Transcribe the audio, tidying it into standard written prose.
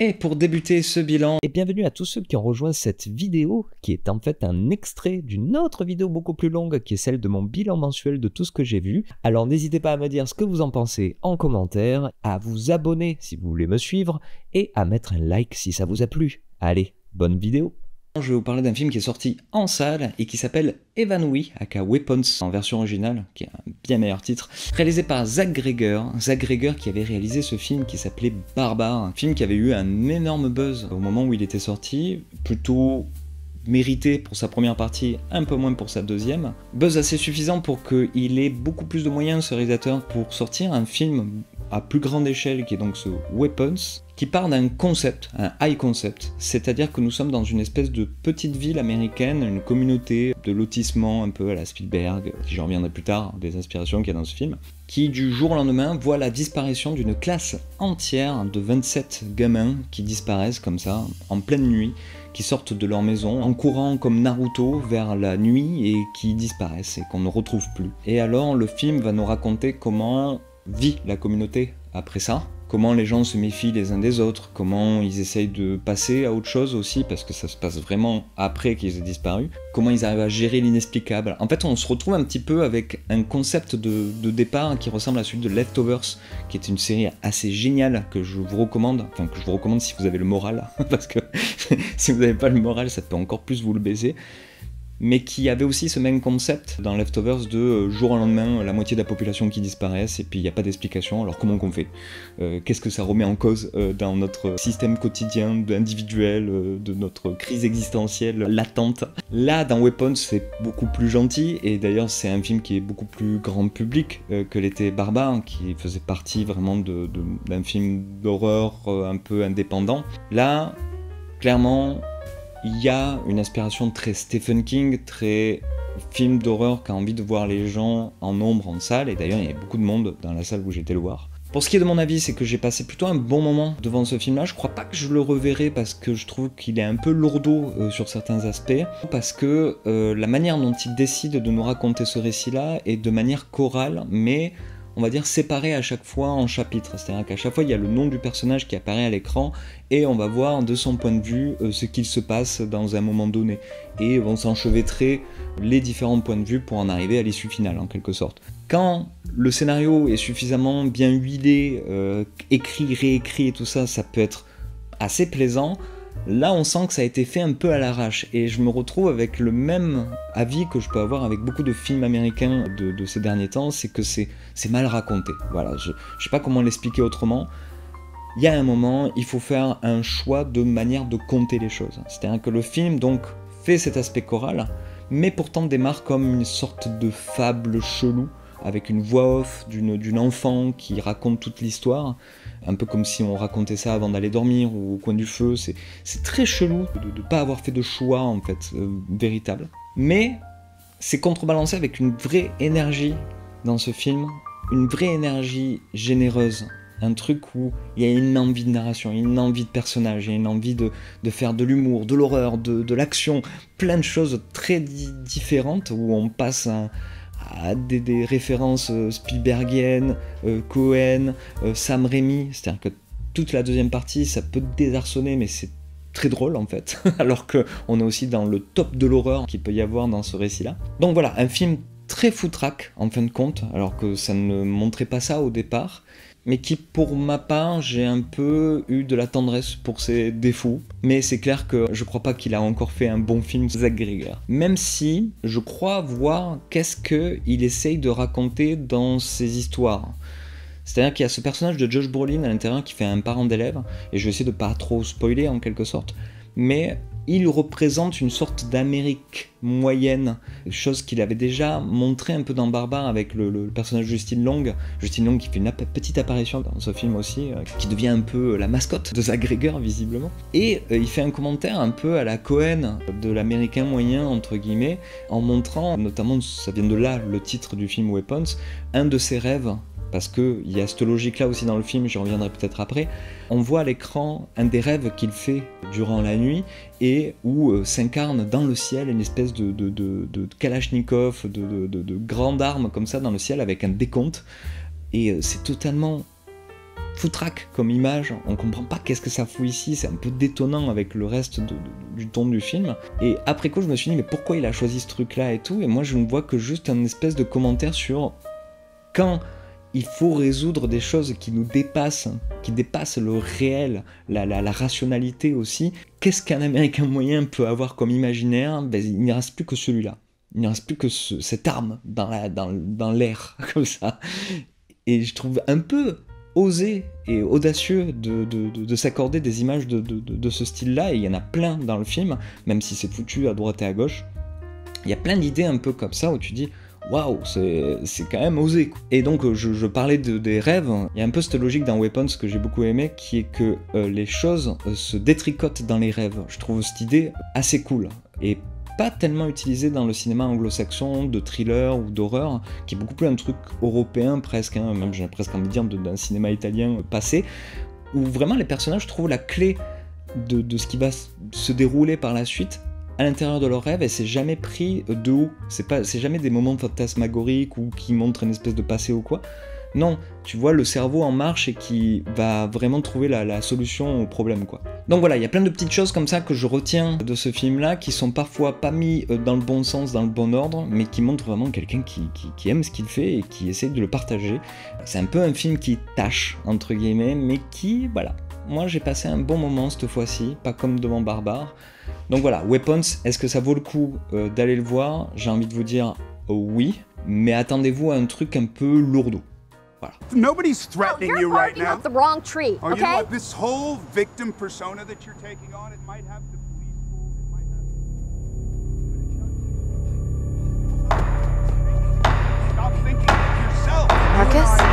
Et pour débuter ce bilan, Et bienvenue à tous ceux qui ont rejoint cette vidéo, qui est en fait un extrait d'une autre vidéo beaucoup plus longue, qui est celle de mon bilan mensuel de tout ce que j'ai vu. Alors n'hésitez pas à me dire ce que vous en pensez en commentaire, à vous abonner si vous voulez me suivre, et à mettre un like si ça vous a plu. Allez, bonne vidéo! je vais vous parler d'un film qui est sorti en salle et qui s'appelle Évanoui, aka Weapons en version originale, qui est un bien meilleur titre, réalisé par Zach Gregor qui avait réalisé ce film qui s'appelait Barbare, un film qui avait eu un énorme buzz au moment où il était sorti, plutôt mérité pour sa première partie, un peu moins pour sa deuxième. Buzz assez suffisant pour qu'il ait beaucoup plus de moyens, ce réalisateur, pour sortir un film à plus grande échelle, qui est donc ce Weapons, qui part d'un concept, un high concept, c'est-à-dire que nous sommes dans une espèce de petite ville américaine, une communauté de lotissement un peu à la Spielberg, j'y reviendrai plus tard, des inspirations qu'il y a dans ce film, qui du jour au lendemain voit la disparition d'une classe entière de 27 gamins qui disparaissent comme ça, en pleine nuit, qui sortent de leur maison en courant comme Naruto vers la nuit et qui disparaissent et qu'on ne retrouve plus. Et alors le film va nous raconter comment vit la communauté après ça, comment les gens se méfient les uns des autres, comment ils essayent de passer à autre chose aussi, parce que ça se passe vraiment après qu'ils aient disparu, comment ils arrivent à gérer l'inexplicable. En fait, on se retrouve un petit peu avec un concept de départ qui ressemble à celui de Leftovers, qui est une série assez géniale que je vous recommande, enfin que je vous recommande si vous avez le moral, parce que si vous n'avez pas le moral, ça peut encore plus vous le baiser, mais qui avait aussi ce même concept dans Leftovers de jour au lendemain, la moitié de la population qui disparaissent, et puis il n'y a pas d'explication, alors comment qu'on fait? Qu'est-ce que ça remet en cause dans notre système quotidien, individuel, de notre crise existentielle latente? Là, dans Weapons, c'est beaucoup plus gentil, et d'ailleurs c'est un film qui est beaucoup plus grand public que l'était Barbare, qui faisait partie vraiment d'un film d'horreur un peu indépendant. Là, clairement, il y a une inspiration très Stephen King, très film d'horreur qui a envie de voir les gens en nombre en salle, et d'ailleurs il y avait beaucoup de monde dans la salle où j'étais le voir. Pour ce qui est de mon avis, c'est que j'ai passé plutôt un bon moment devant ce film-là. Je crois pas que je le reverrai parce que je trouve qu'il est un peu lourdeau sur certains aspects, parce que la manière dont il décide de nous raconter ce récit-là est de manière chorale, mais on va dire séparé à chaque fois en chapitres, c'est-à-dire qu'à chaque fois il y a le nom du personnage qui apparaît à l'écran et on va voir de son point de vue ce qu'il se passe dans un moment donné, et vont s'enchevêtrer les différents points de vue pour en arriver à l'issue finale en quelque sorte. Quand le scénario est suffisamment bien huilé, écrit, réécrit et tout ça, ça peut être assez plaisant. Là, on sent que ça a été fait un peu à l'arrache, et je me retrouve avec le même avis que je peux avoir avec beaucoup de films américains de ces derniers temps, c'est que c'est mal raconté. Voilà, je sais pas comment l'expliquer autrement. Il y a un moment, il faut faire un choix de manière de compter les choses. C'est-à-dire que le film, donc, fait cet aspect choral, mais pourtant démarre comme une sorte de fable chelou, avec une voix off d'une enfant qui raconte toute l'histoire, un peu comme si on racontait ça avant d'aller dormir ou au coin du feu. C'est très chelou de ne pas avoir fait de choix en fait véritable. Mais c'est contrebalancé avec une vraie énergie dans ce film, une vraie énergie généreuse. Un truc où il y a une envie de narration, une envie de personnage, il y a une envie de faire de l'humour, de l'horreur, de l'action, plein de choses très différentes où on passe à des références Spielbergiennes, Cohen, Sam Raimi, c'est-à-dire que toute la deuxième partie, ça peut désarçonner, mais c'est très drôle en fait, alors qu'on est aussi dans le top de l'horreur qu'il peut y avoir dans ce récit-là. Donc voilà, un film très foutraque en fin de compte, alors que ça ne montrait pas ça au départ, mais qui pour ma part, j'ai un peu eu de la tendresse pour ses défauts, mais c'est clair que je crois pas qu'il a encore fait un bon film, Zach Gregor. Même si je crois voir qu'est-ce qu'il essaye de raconter dans ses histoires. C'est-à-dire qu'il y a ce personnage de Josh Brolin à l'intérieur qui fait un parent d'élève, et je vais essayer de pas trop spoiler en quelque sorte, mais il représente une sorte d'Amérique moyenne, chose qu'il avait déjà montré un peu dans Barbare avec le personnage de Justin Long qui fait une petite apparition dans ce film aussi, qui devient un peu la mascotte de Zach Gregor visiblement, et il fait un commentaire un peu à la Cohen de l'américain moyen entre guillemets, en montrant, notamment ça vient de là le titre du film Weapons, un de ses rêves, parce qu'il y a cette logique-là aussi dans le film, j'y reviendrai peut-être après. On voit à l'écran un des rêves qu'il fait durant la nuit, et où s'incarne dans le ciel une espèce de Kalachnikov, de grande arme comme ça dans le ciel avec un décompte, et c'est totalement foutraque comme image, on comprend pas qu'est-ce que ça fout ici, c'est un peu détonnant avec le reste du ton du film. Et après coup, je me suis dit, mais pourquoi il a choisi ce truc-là et tout, et moi je ne vois que juste un espèce de commentaire sur quand il faut résoudre des choses qui nous dépassent, qui dépassent le réel, la rationalité aussi. Qu'est-ce qu'un Américain moyen peut avoir comme imaginaire? Ben, il n'y reste plus que celui-là. Il n'y reste plus que cette arme dans l'air, comme ça. Et je trouve un peu osé et audacieux de s'accorder des images de ce style-là, et il y en a plein dans le film, même si c'est foutu à droite et à gauche. Il y a plein d'idées un peu comme ça où tu dis waouh, c'est quand même osé. Et donc je parlais des rêves, il y a un peu cette logique dans Weapons que j'ai beaucoup aimé, qui est que les choses se détricotent dans les rêves. Je trouve cette idée assez cool, et pas tellement utilisée dans le cinéma anglo-saxon, de thriller ou d'horreur, qui est beaucoup plus un truc européen presque, hein, même j'ai presque envie de dire d'un cinéma italien passé, où vraiment les personnages trouvent la clé de ce qui va se dérouler par la suite à l'intérieur de leurs rêves, et c'est jamais pris de haut, c'est jamais des moments fantasmagoriques ou qui montrent une espèce de passé ou quoi. Non, tu vois le cerveau en marche et qui va vraiment trouver la solution au problème, quoi. Donc voilà, il y a plein de petites choses comme ça que je retiens de ce film-là, qui sont parfois pas mis dans le bon sens, dans le bon ordre, mais qui montrent vraiment quelqu'un qui aime ce qu'il fait et qui essaie de le partager. C'est un peu un film qui tâche, entre guillemets, mais qui, voilà. Moi j'ai passé un bon moment cette fois-ci, pas comme devant Barbare. Donc voilà, Weapons, est-ce que ça vaut le coup d'aller le voir? J'ai envie de vous dire oui, mais attendez-vous à un truc un peu lourdeau. Voilà. Nobody's threatening you right now. You're barking up the wrong tree, Oh, you okay? know what? This whole victim persona that you're taking on, it might have the police fooled, it might have... Stop thinking of yourself. Marcus?